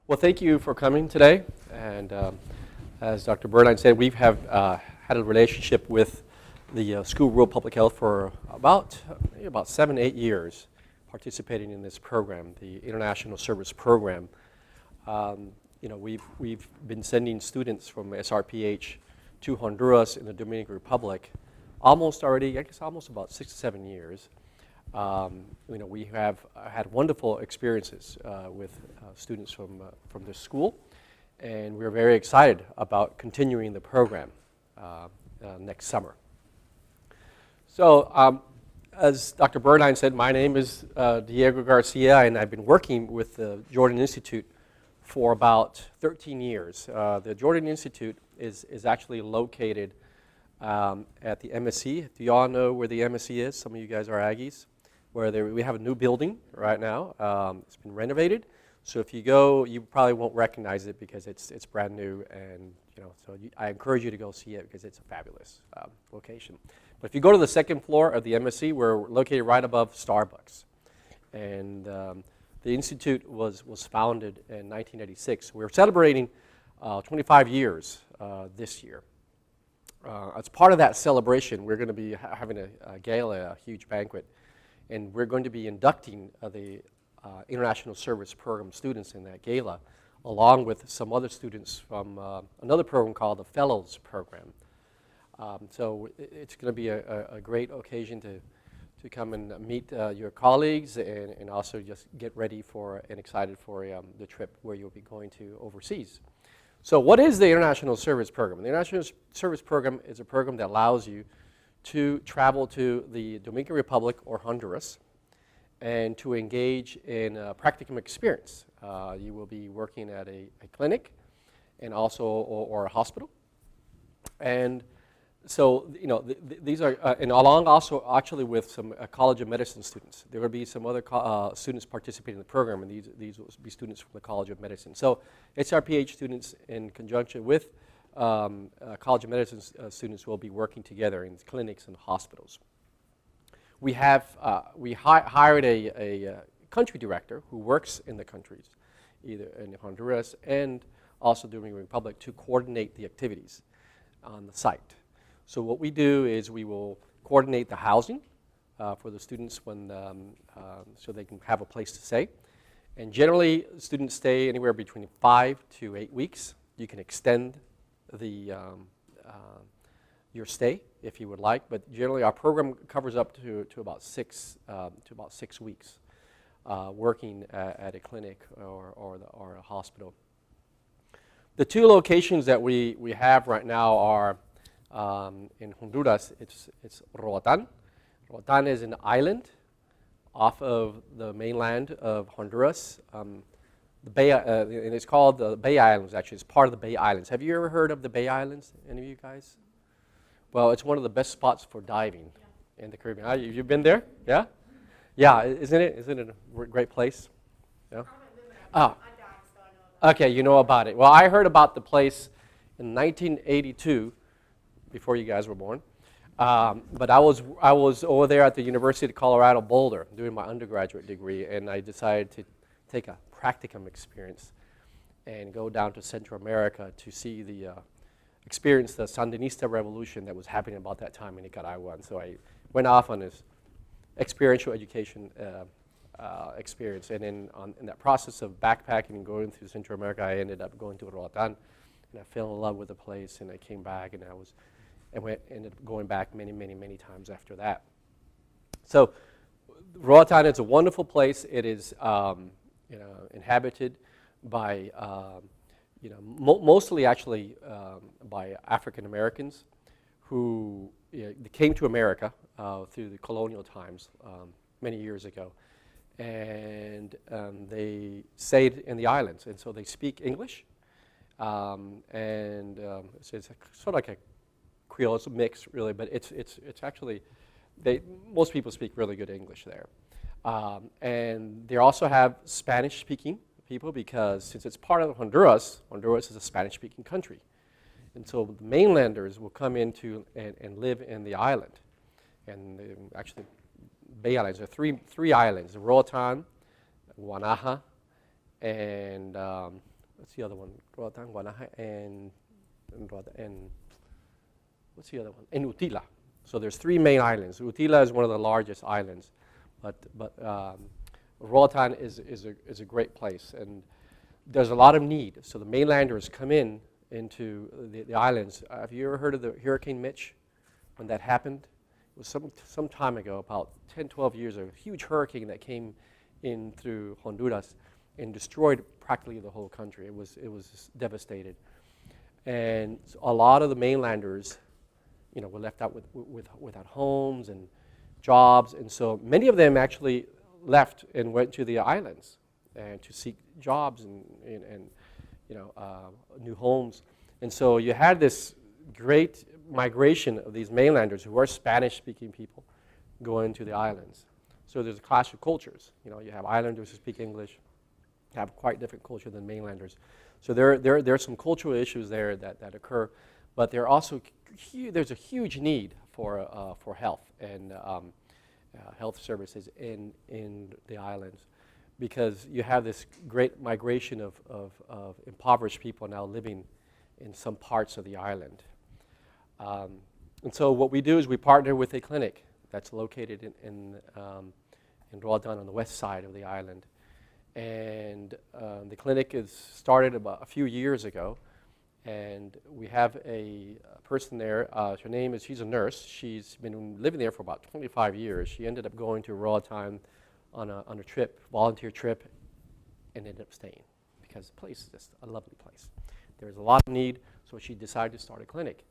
Well, thank you for coming today. And as Dr. Bernine said, we have had a relationship with the School of Rural Public Health for about 7, 8 years, participating in this program, the International Service Program. We've been sending students from SRPH to Honduras in the Dominican Republic almost about 6 to 7 years. We have had wonderful experiences with students from this school, and we're very excited about continuing the program next summer. So, as Dr. Bernine said, my name is Diego Garcia, and I've been working with the Jordan Institute for about 13 years. The Jordan Institute is actually located at the MSC. Do you all know where the MSC is? Some of you guys are Aggies. We have a new building right now. It's been renovated, so if you go, you probably won't recognize it because it's brand new, and I encourage you to go see it because it's a fabulous location. But if you go to the second floor of the MSC, we're located right above Starbucks, and the institute was founded in 1986. We're celebrating 25 years this year. As part of that celebration, we're going to be having a gala, a huge banquet. And we're going to be inducting the International Service Program students in that gala, along with some other students from another program called the Fellows Program. So it's going to be a great occasion to come and meet your colleagues and also just get ready for and excited for the trip where you'll be going to overseas. So what is the International Service Program? The International Service Program is a program that allows you to travel to the Dominican Republic or Honduras and to engage in a practicum experience. You will be working at a clinic and also or a hospital. And so, these are, and along also actually with some College of Medicine students. There will be some other students participating in the program, and these will be students from the College of Medicine. So SRPH students in conjunction with College of Medicine students will be working together in clinics and hospitals. We have hired a country director who works in the countries, either in Honduras and also Dominican Republic, to coordinate the activities on the site. So what we do is we will coordinate the housing for the students so they can have a place to stay. And generally, students stay anywhere between 5 to 8 weeks. You can extend your stay if you would like, but generally our program covers up to about 6 weeks working at a clinic or a hospital. The two locations that we have right now are in Honduras. It's Roatan. Roatan is an island off of the mainland of Honduras. The Bay, and it's called the Bay Islands, actually. It's part of the Bay Islands. Have you ever heard of the Bay Islands, any of you guys? Well, it's one of the best spots for diving in the Caribbean. You've been there? Yeah? Yeah, isn't it? Isn't it a great place? Yeah? Oh. Okay, you know about it. Well, I heard about the place in 1982, before you guys were born. But I was over there at the University of Colorado Boulder doing my undergraduate degree, and I decided to take a practicum experience and go down to Central America to see experience the Sandinista revolution that was happening about that time in Nicaragua. And so I went off on this experiential education experience. And in that process of backpacking and going through Central America, I ended up going to Roatan, and I fell in love with the place, and I came back, and ended up going back many, many, many times after that. So Roatan is a wonderful place. It is inhabited by, mostly actually by African Americans who came to America through the colonial times many years ago, and they stayed in the islands, and so they speak English, so it's sort of like a Creole. It's a mix, really, but it's actually most people speak really good English there. And they also have Spanish-speaking people because since it's part of Honduras, Honduras is a Spanish-speaking country. And so the mainlanders will come into and live in the island. And actually, Bay Islands, there are three islands, Roatan, Guanaja, and what's the other one? Roatan, Guanaja, and what's the other one? And Utila. So there's 3 main islands. Utila is one of the largest islands, but Roatan is a great place, and there's a lot of need. So the mainlanders come into the islands. Have you ever heard of the Hurricane Mitch? When that happened, it was some time ago, about 10, 12 years ago. A huge hurricane that came in through Honduras and destroyed practically the whole country. It was devastated, and so a lot of the mainlanders, were left out without homes and jobs, and so many of them actually left and went to the islands and to seek jobs and new homes. And so you had this great migration of these mainlanders who are Spanish-speaking people going to the islands. So there's a clash of cultures. You have islanders who speak English, have quite different culture than mainlanders. So there are some cultural issues there that occur, but there's a huge need for health and health services in the islands, because you have this great migration of impoverished people now living in some parts of the island. And so what we do is we partner with a clinic that's located in Roatan on the west side of the island. And the clinic is started about a few years ago, and we have a person there. Her name is, she's a nurse. She's been living there for about 25 years. She ended up going to Roatan on a trip, volunteer trip, and ended up staying because the place is just a lovely place. There's a lot of need, so she decided to start a clinic.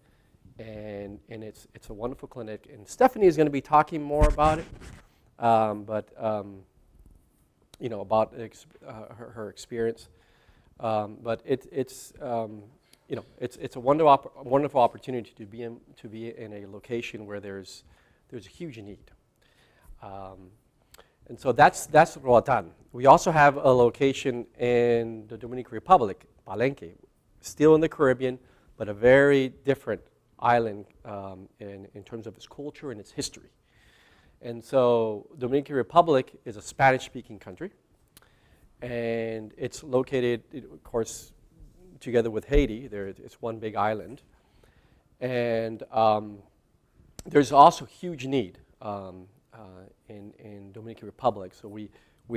And it's a wonderful clinic. And Stephanie is going to be talking more about it, about her experience. But it's a wonderful opportunity to be in a location where there's a huge need. And so that's Roatan. We also have a location in the Dominican Republic, Palenque, still in the Caribbean, but a very different island in terms of its culture and its history. And so Dominican Republic is a Spanish-speaking country, and it's located, of course, together with Haiti. It's one big island. And there's also huge need in Dominican Republic. So we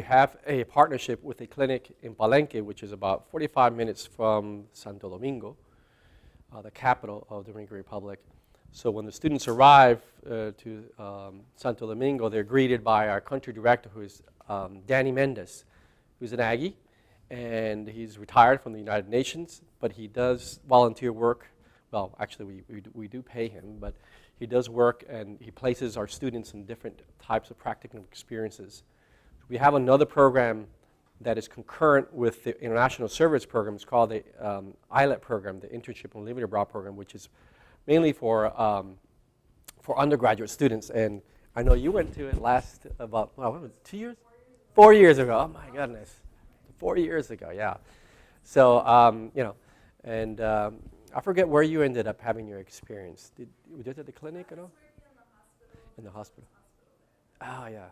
have a partnership with a clinic in Palenque, which is about 45 minutes from Santo Domingo, the capital of the Dominican Republic. So when the students arrive to Santo Domingo, they're greeted by our country director, who is Danny Mendez, who's an Aggie, and he's retired from the United Nations, but he does volunteer work. Well, actually, we do pay him, but he does work, and he places our students in different types of practicum experiences. We have another program that is concurrent with the international service program. It's called the ILET program, the Internship and Living Abroad program, which is mainly for undergraduate students. And I know you went to it about, what was it, 2 years? 4 years ago. Oh my goodness. 4 years ago, yeah. So, and I forget where you ended up having your experience. Did you do it at the clinic at all? In the hospital. Oh, yeah.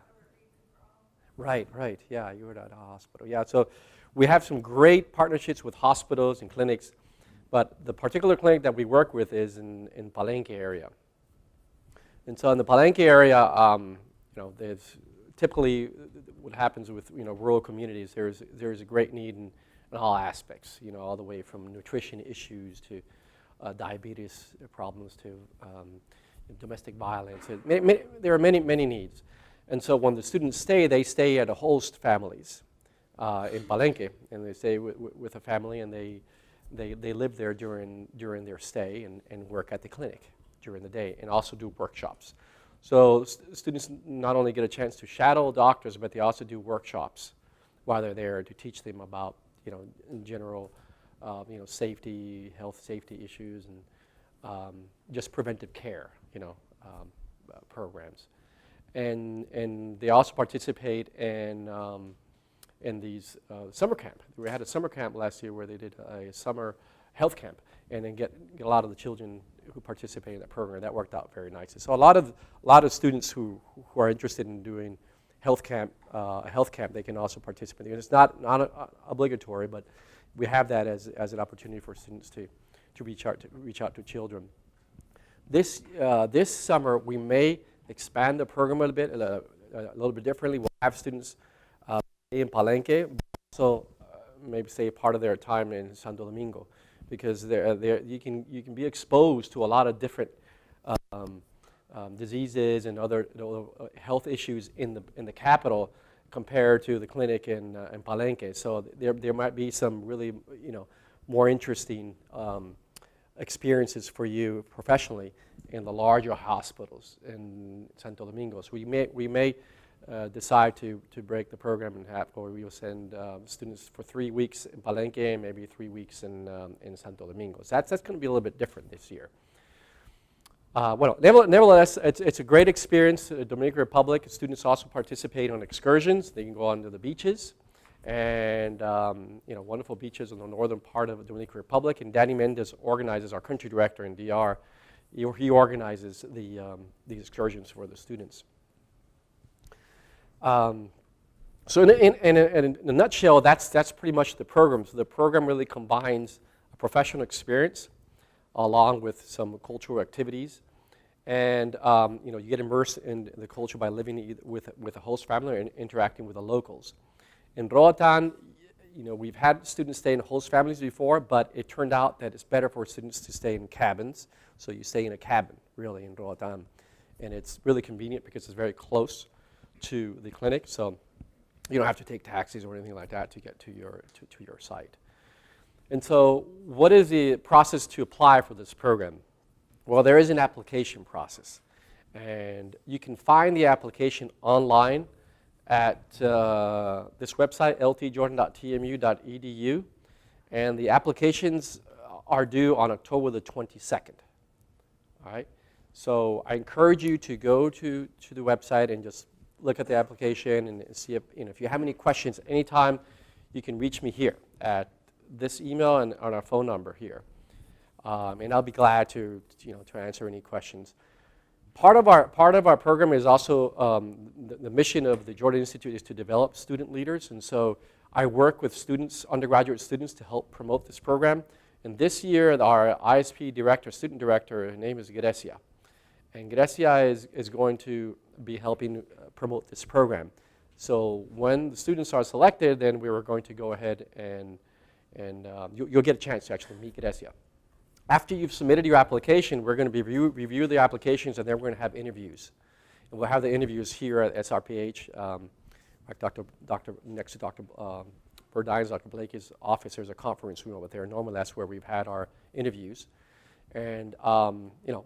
Right. Yeah, you were at a hospital. Yeah, so we have some great partnerships with hospitals and clinics, but the particular clinic that we work with is in Palenque area. And so in the Palenque area, there's typically what happens with rural communities. There's a great need in all aspects. All the way from nutrition issues to diabetes problems to domestic violence. There are many needs. And so when the students stay, they stay at a host families in Palenque, and they stay with a family, and they live there during their stay and work at the clinic during the day, and also do workshops. So students not only get a chance to shadow doctors, but they also do workshops while they're there to teach them about in general safety, health safety issues, and just preventive care programs. And they also participate in these summer camp. We had a summer camp last year where they did a summer health camp, and then get a lot of the children who participate in that program. That worked out very nicely. So a lot of students who are interested in doing a health camp, they can also participate. It's not obligatory, but we have that as an opportunity for students to reach out to children. This summer, we may expand the program a little bit differently. We'll have students in Palenque, but also maybe stay part of their time in Santo Domingo, because you can be exposed to a lot of different diseases and other health issues in the capital compared to the clinic in Palenque. So there might be some really more interesting experiences for you professionally in the larger hospitals in Santo Domingo. So we may decide to break the program in half, or we will send students for 3 weeks in Palenque and maybe 3 weeks in Santo Domingo. So that's going to be a little bit different this year. Nevertheless, it's a great experience. The Dominican Republic, students also participate on excursions. They can go onto the beaches, and wonderful beaches in the northern part of the Dominican Republic. And Danny Mendez organizes, our country director in DR. He organizes the excursions for the students. So in a nutshell, that's pretty much the program. So the program really combines a professional experience along with some cultural activities, and you get immersed in the culture by living with a host family and interacting with the locals. In Roatan, we've had students stay in host families before, but it turned out that it's better for students to stay in cabins. So you stay in a cabin, really, in Roatan, and it's really convenient because it's very close to the clinic, so you don't have to take taxis or anything like that to get to your site. And so what is the process to apply for this program? Well, there is an application process, and you can find the application online at this website, ltjordan.tmu.edu, and the applications are due on October the 22nd. All right, so I encourage you to go to the website and just look at the application and see if you have any questions anytime. You can reach me here at this email and on our phone number here, and I'll be glad to answer any questions. Part of our program is also the mission of the Jordan Institute is to develop student leaders, and so I work with students, undergraduate students, to help promote this program. And this year, our ISP director, student director, her name is Grecia, and Grecia is going to be helping promote this program. So when the students are selected, then we were going to go ahead and you'll get a chance to actually meet Grecia. After you've submitted your application, we're going to review the applications, and then we're going to have interviews. And we'll have the interviews here at SRPH. Next to Dr. Burdine's, Dr. Blake's office, there's a conference room over there. Normally that's where we've had our interviews. And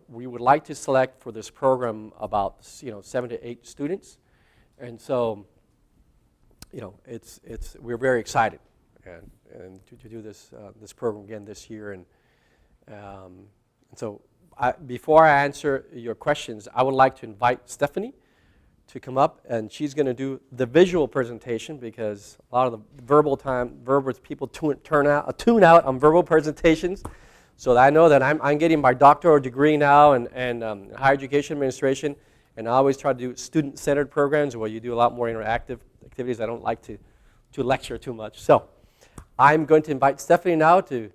we would like to select for this program about 7 to 8 students, and so we're very excited and to do this program again this year. And so before I answer your questions, I would like to invite Stephanie to come up, and she's going to do the visual presentation, because a lot of the verbal people tune out on verbal presentations. So I know that I'm getting my doctoral degree now in higher education administration, and I always try to do student-centered programs where you do a lot more interactive activities. I don't like to lecture too much. So I'm going to invite Stephanie now to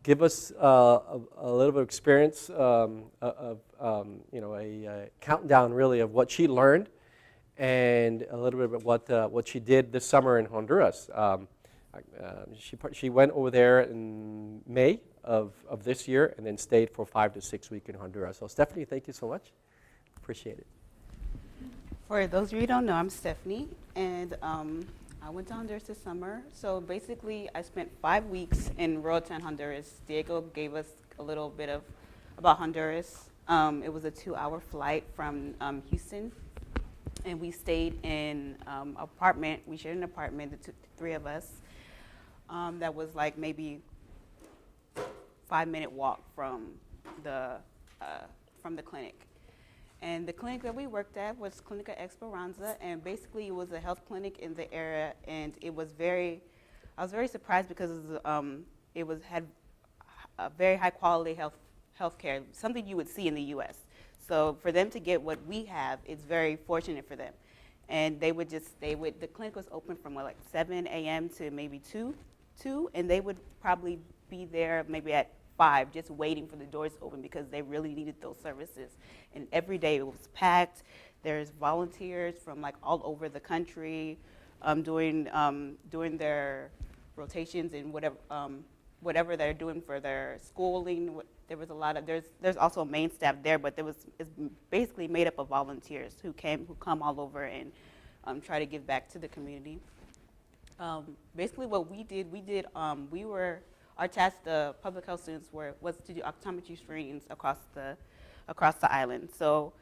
give us a little bit of experience of a countdown, really, of what she learned, and a little bit of what she did this summer in Honduras. She went over there in May of this year, and then stayed for 5 to 6 weeks in Honduras. So Stephanie, thank you so much. Appreciate it. For those of you who don't know, I'm Stephanie, and I went to Honduras this summer. So basically, I spent 5 weeks in Roatan, Honduras. Diego gave us a little bit about Honduras. It was a 2-hour flight from Houston, and we stayed in an apartment. We shared an apartment, the 3 of us. That was like maybe 5-minute walk from the clinic. And the clinic that we worked at was Clinica Esperanza, and basically it was a health clinic in the area, and I was very surprised because it had a very high quality health care, something you would see in the US. So for them to get what we have, it's very fortunate for them. And the clinic was open from like 7 a.m. to maybe 2, 2, and they would probably be there maybe at 5, just waiting for the doors to open because they really needed those services. And every day it was packed. There's volunteers from like all over the country doing their rotations and whatever they're doing for their schooling. There was a lot of there's also a main staff there, but it's basically made up of volunteers who come all over and try to give back to the community. Basically, what we did, our task, the public health students was to do optometry screenings across the island. So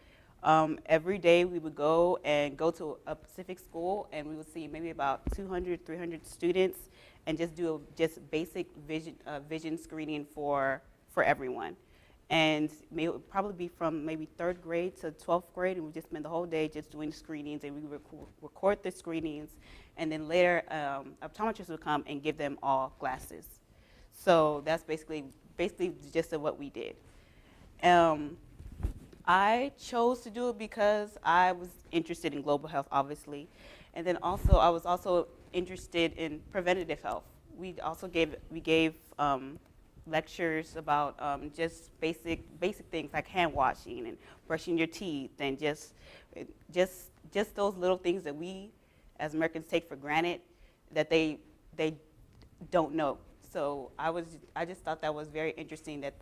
every day we would go to a specific school, and we would see maybe about 200, 300 students, and just do basic vision screening for everyone. And it would probably be from maybe 3rd grade to 12th grade, and we just spend the whole day just doing screenings, and we would record the screenings, and then later optometrists would come and give them all glasses. So that's basically the gist of what we did. I chose to do it because I was interested in global health, obviously, and then also I was also interested in preventative health. We gave lectures about just basic things like hand washing and brushing your teeth, and just those little things that we as Americans take for granted that they don't know. So I just thought that was very interesting that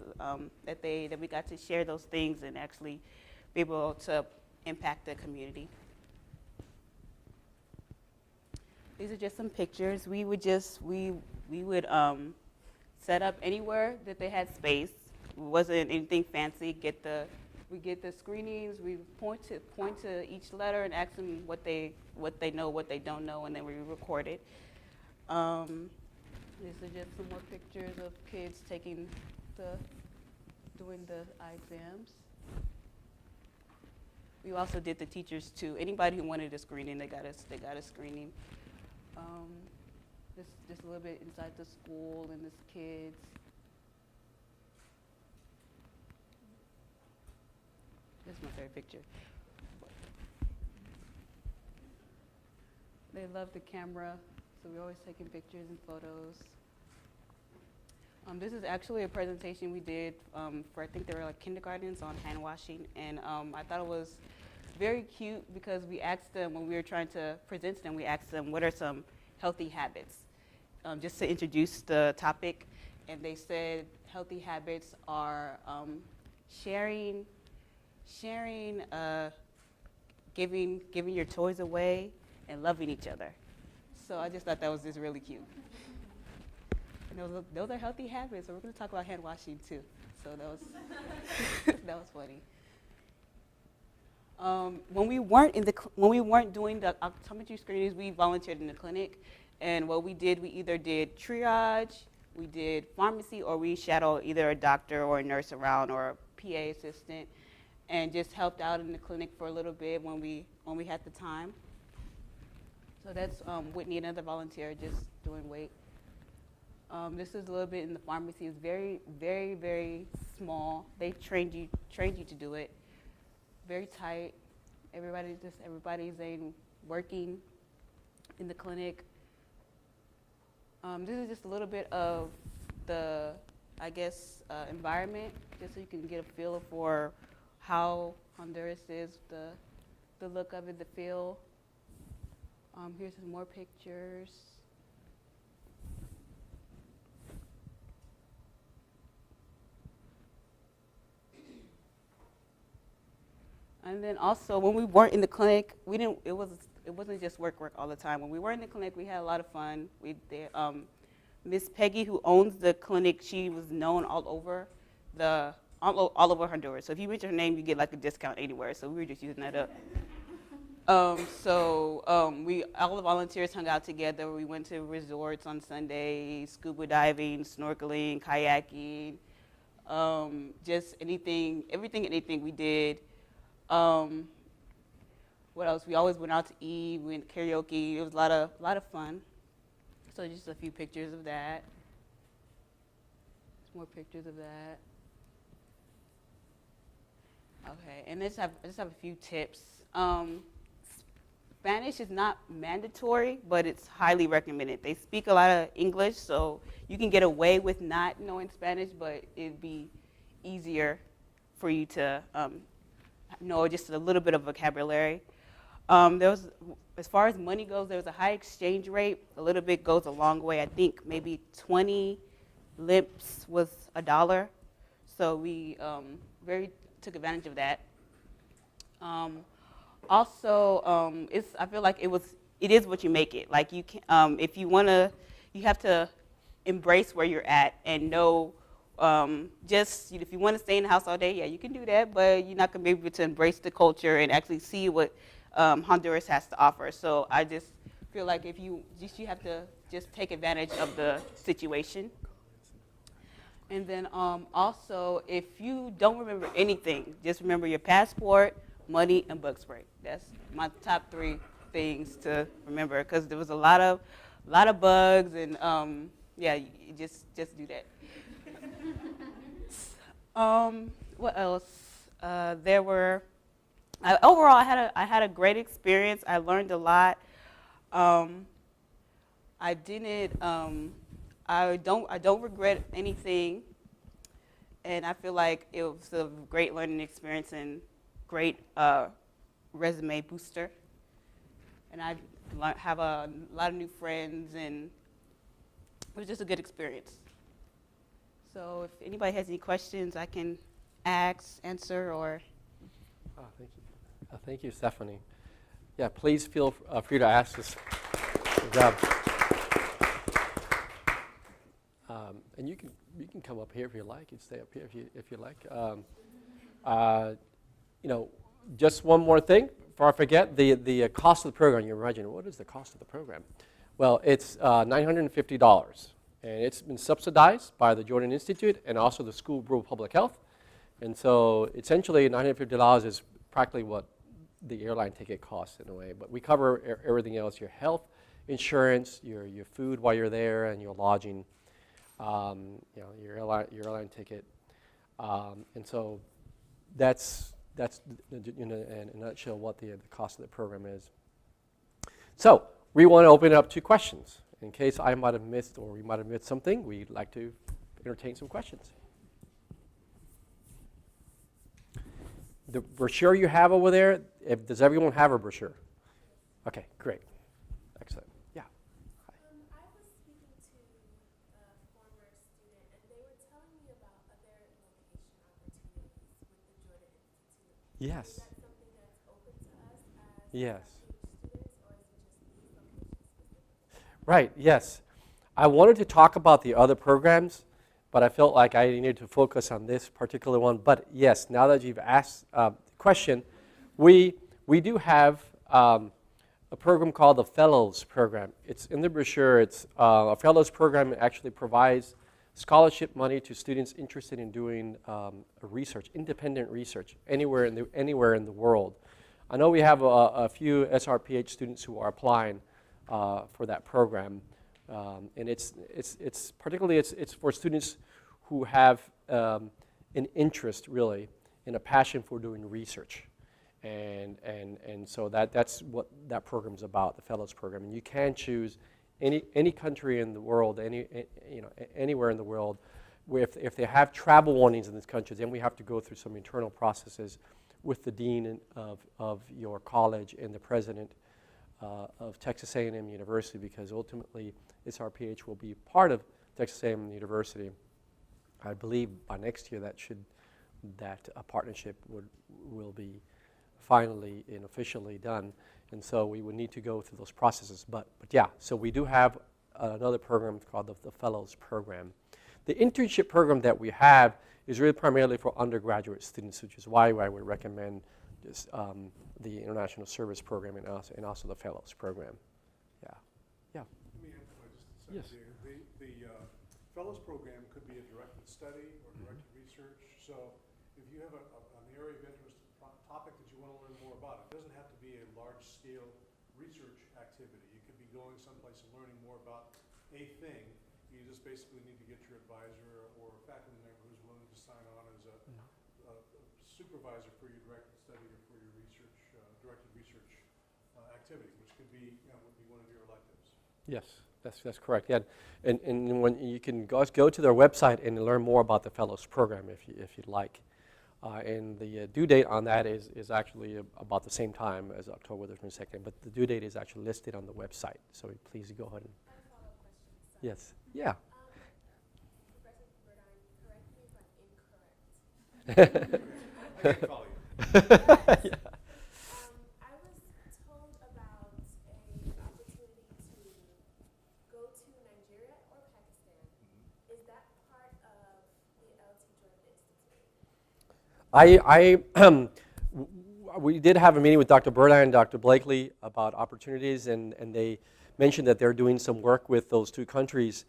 we got to share those things and actually be able to impact the community. These are just some pictures. We would set up anywhere that they had space. It wasn't anything fancy. We get the screenings. We point to each letter and ask them what they know, what they don't know, and then we record it. These are just some more pictures of kids doing the eye exams. We also did the teachers too. Anybody who wanted a screening, they got a screening. Just a little bit inside the school and this kids. This is my favorite picture. They love the camera, so we're always taking pictures and photos. This is actually a presentation we did for, I think they were like kindergartens on hand washing, and I thought it was very cute because we asked them, when we were trying to present to them, we asked them what are some healthy habits, just to introduce the topic, and they said healthy habits are sharing, giving your toys away, and loving each other. So I just thought that was just really cute. And those are healthy habits, so we're going to talk about hand washing too. So that was that was funny. When we weren't doing the optometry screenings, we volunteered in the clinic, and what we did, we either did triage, we did pharmacy, or we shadowed either a doctor or a nurse around or a PA assistant, and just helped out in the clinic for a little bit when we had the time. So that's Whitney, another volunteer, just doing weight. This is a little bit in the pharmacy. It's very, very, very small. They trained you to do it. Very tight. Everybody's working in the clinic. This is just a little bit of the, I guess, environment, just so you can get a feel for how Honduras is, the look of it, the feel. Here's some more pictures. And then also, when we weren't in the clinic, it wasn't just work all the time. When we were in the clinic, we had a lot of fun. Miss Peggy, who owns the clinic, she was known all over Honduras. So if you mention her name, you get like a discount anywhere. So we were just using that up. All the volunteers hung out together. We went to resorts on Sundays, scuba diving, snorkeling, kayaking, just everything we did. What else? We always went out to eat, we went karaoke. It was a lot of fun. So just a few pictures of that. More pictures of that. Okay, and I just have a few tips. Spanish is not mandatory, but it's highly recommended. They speak a lot of English, so you can get away with not knowing Spanish, but it'd be easier for you to know just a little bit of vocabulary. There was, as far as money goes, there was a high exchange rate. A little bit goes a long way. I think maybe 20 lips was $1. So we very took advantage of that. Also, I feel like it is what you make it. Like you can, if you wanna, you have to embrace where you're at and know. Just if you want to stay in the house all day, yeah, you can do that, but you're not gonna be able to embrace the culture and actually see what Honduras has to offer. So I just feel like you have to just take advantage of the situation. And then also, if you don't remember anything, just remember your passport, money, and bug spray. That's my top 3 things to remember, because there was a lot of bugs, and yeah, you just do that. What else? Overall, I had a great experience. I learned a lot. I don't regret anything, and I feel like it was a great learning experience and great resume booster. And I have a lot of new friends, and it was just a good experience. So if anybody has any questions, I can answer, or. Oh, thank you. Thank you, Stephanie. Yeah, please feel free to ask us. Good job. And you can come up here if you like. You can stay up here if you like. Just one more thing before I forget. The cost of the program. You imagine, what is the cost of the program? Well, it's $950. And it's been subsidized by the Jordan Institute and also the School Bureau of Public Health. And so essentially $950 is practically what the airline ticket costs in a way. But we cover everything else, your health insurance, your food while you're there, and your lodging, your airline ticket. And so that's in a nutshell what the cost of the program is. So we want to open it up to questions. In case I might have missed or we might have missed something, we'd like to entertain some questions. The brochure you have over there, does everyone have a brochure? Okay, great. Excellent. Yeah. Hi. I was speaking to a former student, and they were telling me about other location opportunities with the Jordan Institute. Yes. Is that something that's open to us as Yes. students, or is it just these locations specifically? Right, yes. I wanted to talk about the other programs, but I felt like I needed to focus on this particular one. But yes, now that you've asked the question, we do have a program called the Fellows Program. It's in the brochure. It's a Fellows Program actually provides scholarship money to students interested in doing research, independent research, anywhere in the world. I know we have a few SRPH students who are applying for that program, and it's particularly for students who have an interest really and a passion for doing research, and so that's what that program is about, the Fellows Program. And you can choose any country in the world, anywhere in the world, where if they have travel warnings in this country, then we have to go through some internal processes with the dean of your college and the president of Texas A&M University, because ultimately SRPH will be part of Texas A&M University. I believe by next year that a partnership will be finally and officially done, and so we would need to go through those processes. But yeah, so we do have another program called the Fellows Program. The internship program that we have is really primarily for undergraduate students, which is why I would recommend this, the International Service Program and also the Fellows Program. Yeah. Let me amplify just a second. Yes. The Fellows Program could be a directed study or directed research. So if you have an area of interest, topic that you want to learn more about, it doesn't have to be a large-scale research activity. You could be going someplace and learning more about a thing. You just basically need to get your advisor or faculty member who's willing to sign on as a supervisor for your directed study or for your research, directed research activity. could be, would be one of your electives. Yes, that's correct. Yeah, and when you can go to their website and learn more about the Fellows Program if you'd like. And the due date on that is actually about the same time as October the 22nd, but the due date is actually listed on the website. So please go ahead and. I have a follow-up question. Sorry. Yes. Yeah. Professor Burdine, correct me if I'm incorrect. I can follow you. Yeah. I was told about an opportunity to go to Nigeria or Pakistan. Is that part of the LT Jordan Institute? We did have a meeting with Dr. Burdine and Dr. Blakely about opportunities, and they mentioned that they're doing some work with those two countries.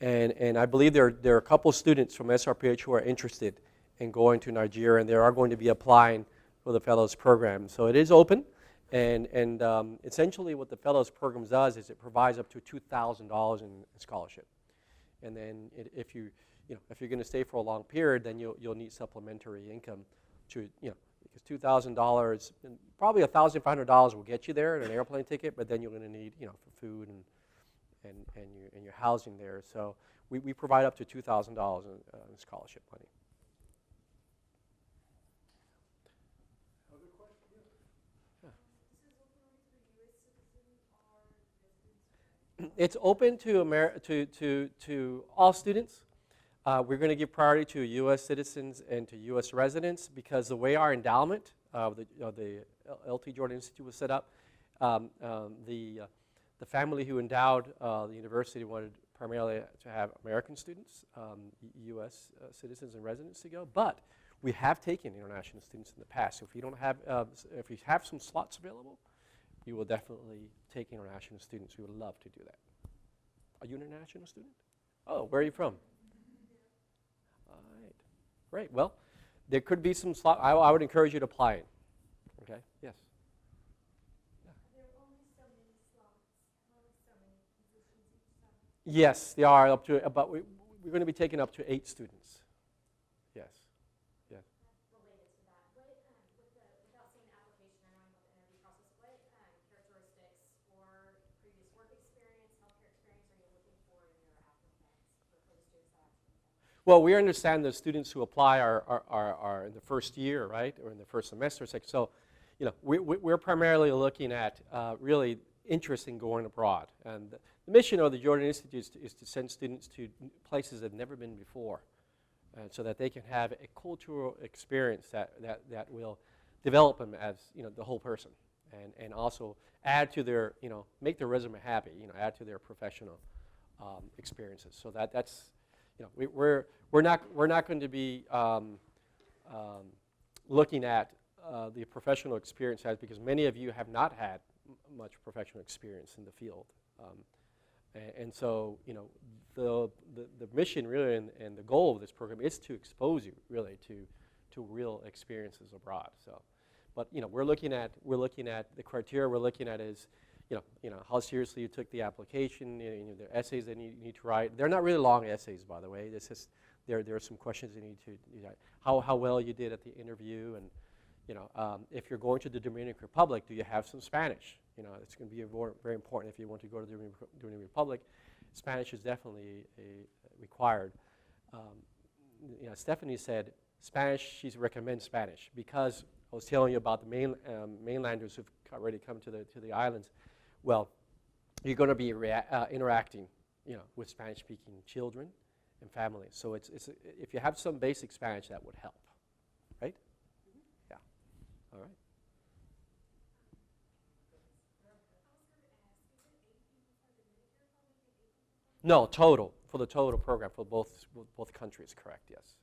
And I believe there are a couple students from SRPH who are interested in going to Nigeria, and they are going to be applying for the Fellows Program. So it is open, and essentially what the Fellows Program does is it provides up to $2,000 in scholarship. And then if you're going to stay for a long period, then you'll need supplementary income to, because $2,000, probably $1,500 will get you there in an airplane ticket, but then you're going to need, for food and your housing there. So we provide up to $2,000 in scholarship money. Other questions? Yeah. It's open to all students. We're going to give priority to U.S. citizens and to U.S. residents because the way our endowment of the LT Jordan Institute was set up, the family who endowed the university wanted primarily to have American students, U.S. Citizens and residents to go, but we have taken international students in the past. So if you don't have, if you have some slots available, we will definitely take international students. We would love to do that. Are you an international student? Oh, where are you from? All right, great. Well, there could be some slots. I would encourage you to apply in. Okay. Yes. There are only so many slots, only so many positions each summer. Yes, they are up to about. We're going to be taking up to 8 students. Yes. Yes. Related to that, without seeing the application, I know I'm about the interview process, what characteristics or previous work experience, healthcare experience are you looking for in your applicants for the students that apply? Well, we understand the students who apply are in the first year, right, or in the first semester. So, we're primarily looking at really interest in going abroad. And the mission of the Jordan Institute is to send students to places they've never been before, so that they can have a cultural experience that will develop them as the whole person, and also add to their make their resume happy, add to their professional experiences. So that's we're not going to be looking at the professional experience because many of you have not had much professional experience in the field. And so, the mission really and the goal of this program is to expose you really to real experiences abroad. So, but we're looking at the criteria we're looking at is how seriously you took the application, the essays that you need to write. They're not really long essays, by the way. It's just there are some questions you need to how well you did at the interview, and if you're going to the Dominican Republic, do you have some Spanish? It's going to be very important if you want to go to the Dominican Republic. Spanish is definitely required. Stephanie said Spanish. She recommends Spanish because I was telling you about the mainlanders who've already come to the islands. Well, you're going to be interacting, with Spanish-speaking children and families. So it's if you have some basic Spanish, that would help, right? Mm-hmm. Yeah. All right. No, total, for the total program, for both countries, correct, yes.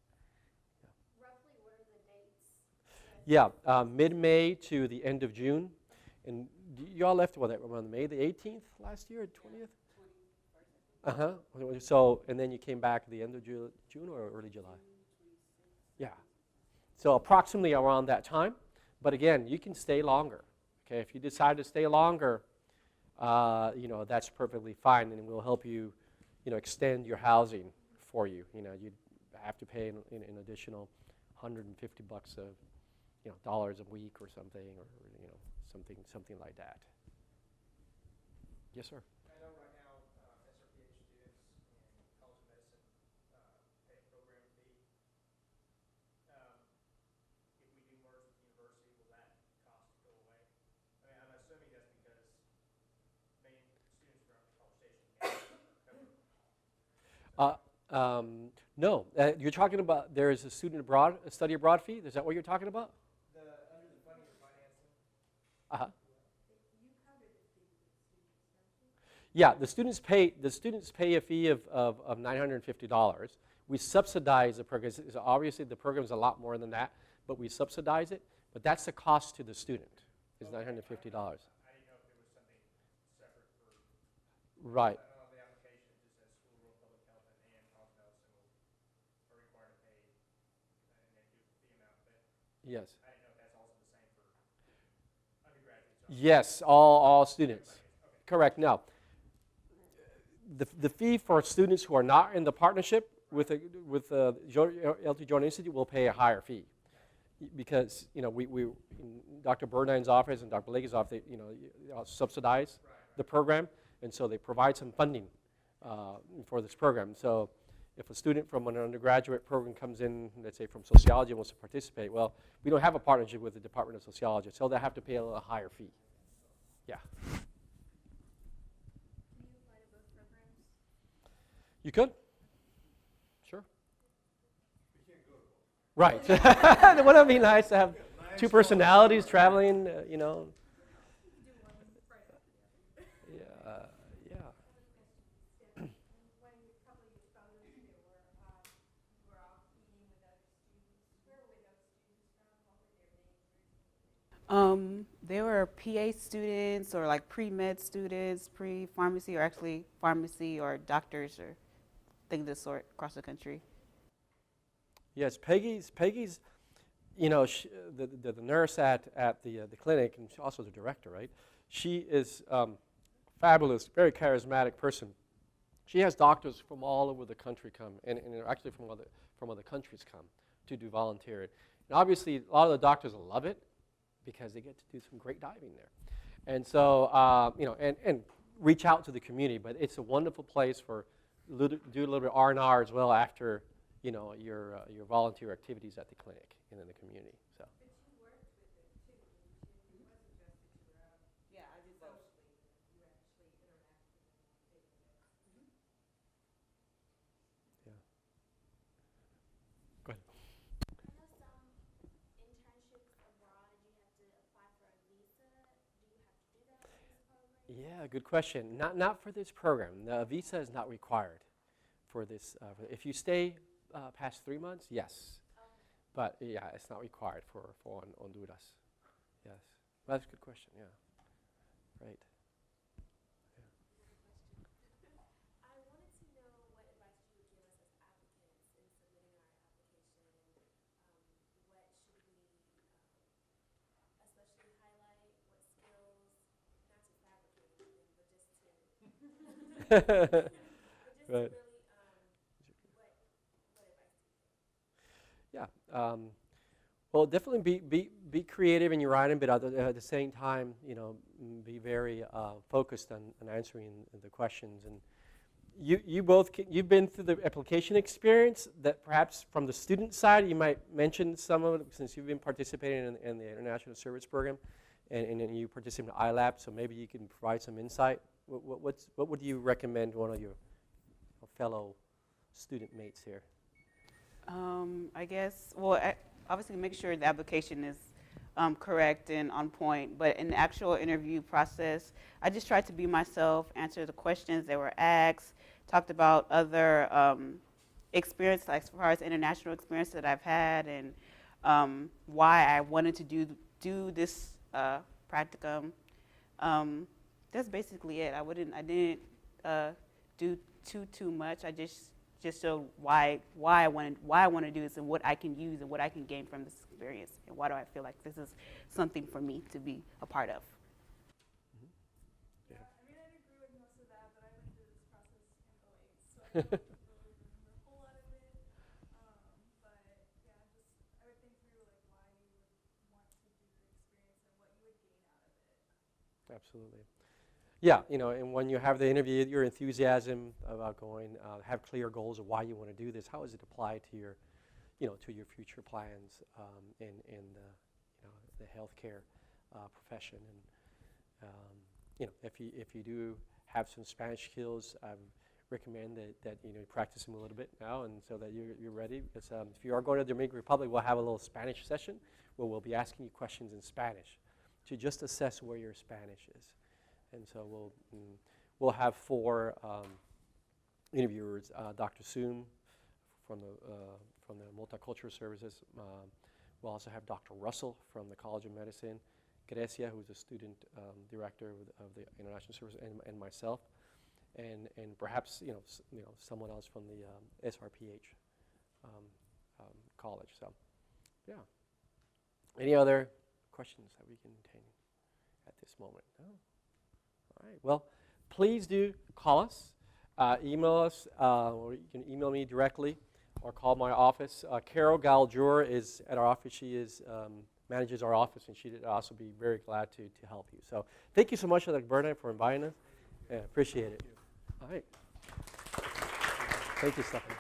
Roughly, what are the dates? Yeah, mid-May to the end of June. And y'all left, around May the 18th last year, 20th? 21st. Uh-huh. So, and then you came back at the end of June or early July? Yeah. So approximately around that time. But again, you can stay longer. Okay, if you decide to stay longer, that's perfectly fine, and we'll help you, extend your housing for you. You'd have to pay an additional $150 dollars a week or something, or something like that. Yes, sir. I know right now SRPH students in College of Medicine pay a program fee. If we do merge with the university, will that cost go away? I mean, I'm assuming that's because main students from College Station can't cover. No, you're talking about there is a student abroad, a study abroad fee. Is that what you're talking about? Under the funding and financing. Uh-huh. You cover the fee for the students, don't you? Yeah, the students pay a fee of $950. We subsidize the program. Obviously, the program is a lot more than that, but we subsidize it. But that's the cost to the student is $950. I didn't know if there was something separate for. Right. I know on the application it just says School of Rural Public Health and College of Medicine are required to pay, and they do the amount. But Yes. I didn't know if that's also the same for undergraduates. Yes, all students. Okay. Correct. Now, the fee for students who are not in the partnership with the LT Jordan Institute will pay a higher fee, because we in Dr. Burdine's office and Dr. Blakey's office, they subsidize the program, and so they provide some funding for this program. So if a student from an undergraduate program comes in, let's say from sociology, and wants to participate, well, we don't have a partnership with the Department of Sociology, so they have to pay a little higher fee. Yeah. Can you apply to both programs? You could. Sure. We can't go to both. Right. Wouldn't it be nice to have two personalities traveling, You do one right after the other. Yeah, yeah. When a couple of your fellows were off meeting with other students, where were those students from? What were their names? They were PA students or like pre-med students, pre-pharmacy, or actually pharmacy or doctors or things of the sort across the country. Yes, Peggy's, the nurse at the clinic, and she's also the director, right? She is fabulous, very charismatic person. She has doctors from all over the country come, and actually from other countries come to do volunteering. And obviously, a lot of the doctors love it because they get to do some great diving there. And so, and reach out to the community. But it's a wonderful place for do a little bit of R&R as well after your volunteer activities at the clinic and in the community. So. But you worked with it too, didn't you? It wasn't just that you were out Yeah, I did both. socially, you actually interacted with them on a daily basis. Yeah. Go ahead. I know some internships abroad, you have to apply for a visa. Do you have to do that for this program? Yeah, good question. Not for this program. The visa is not required for this. If you stay past 3 months, yes. Okay. But yeah, it's not required for Honduras. Yes. Well, that's a good question. Yeah. Right. I wanted to know what advice you would give us as applicants in submitting our application, and what should we especially highlight, what skills, not to fabricate anything, but just to, Right. really, what advice do you give? Yeah. Well, definitely be creative in your writing, but at the same time, be very focused on answering the questions. And you've been through the application experience. That perhaps from the student side, you might mention some of it since you've been participating in the International Service Program, and you participate in iLab. So maybe you can provide some insight. What would you recommend one of your fellow student mates here? I guess, obviously make sure the application is correct and on point, but in the actual interview process, I just tried to be myself, answer the questions that were asked, talked about other experience, like as far as international experience that I've had, and why I wanted to do this practicum. That's basically it. I didn't do too much. I just showed why I want to do this and what I can use and what I can gain from this experience, and why do I feel like this is something for me to be a part of. Yeah, I mean, I agree with most of that, but I went through this process in '08, so I don't really remember a whole lot of it. But yeah, I would think through like why you would want to do the experience and what you would gain out of it. Absolutely. Yeah, and when you have the interview, your enthusiasm about going, have clear goals of why you want to do this. How does it apply to your, to your future plans in the healthcare profession? And if you do have some Spanish skills, I recommend that you practice them a little bit now, and so that you're ready. Because if you are going to the Dominican Republic, we'll have a little Spanish session where we'll be asking you questions in Spanish to just assess where your Spanish is. And so we'll have 4 interviewers: Dr. Soom from the Multicultural Services. We'll also have Dr. Russell from the College of Medicine, Grecia, who's a student director of the International Service, and myself, and perhaps someone else from the SRPH college. So, yeah. Any other questions that we can entertain at this moment? No. All right. Well, please do call us, email us, or you can email me directly, or call my office. Carol Galjur is at our office. She manages our office, and she'd also be very glad to help you. So thank you so much, Dr. Bernard, for inviting us. Yeah, appreciate it. All right. Thank you, Stephanie.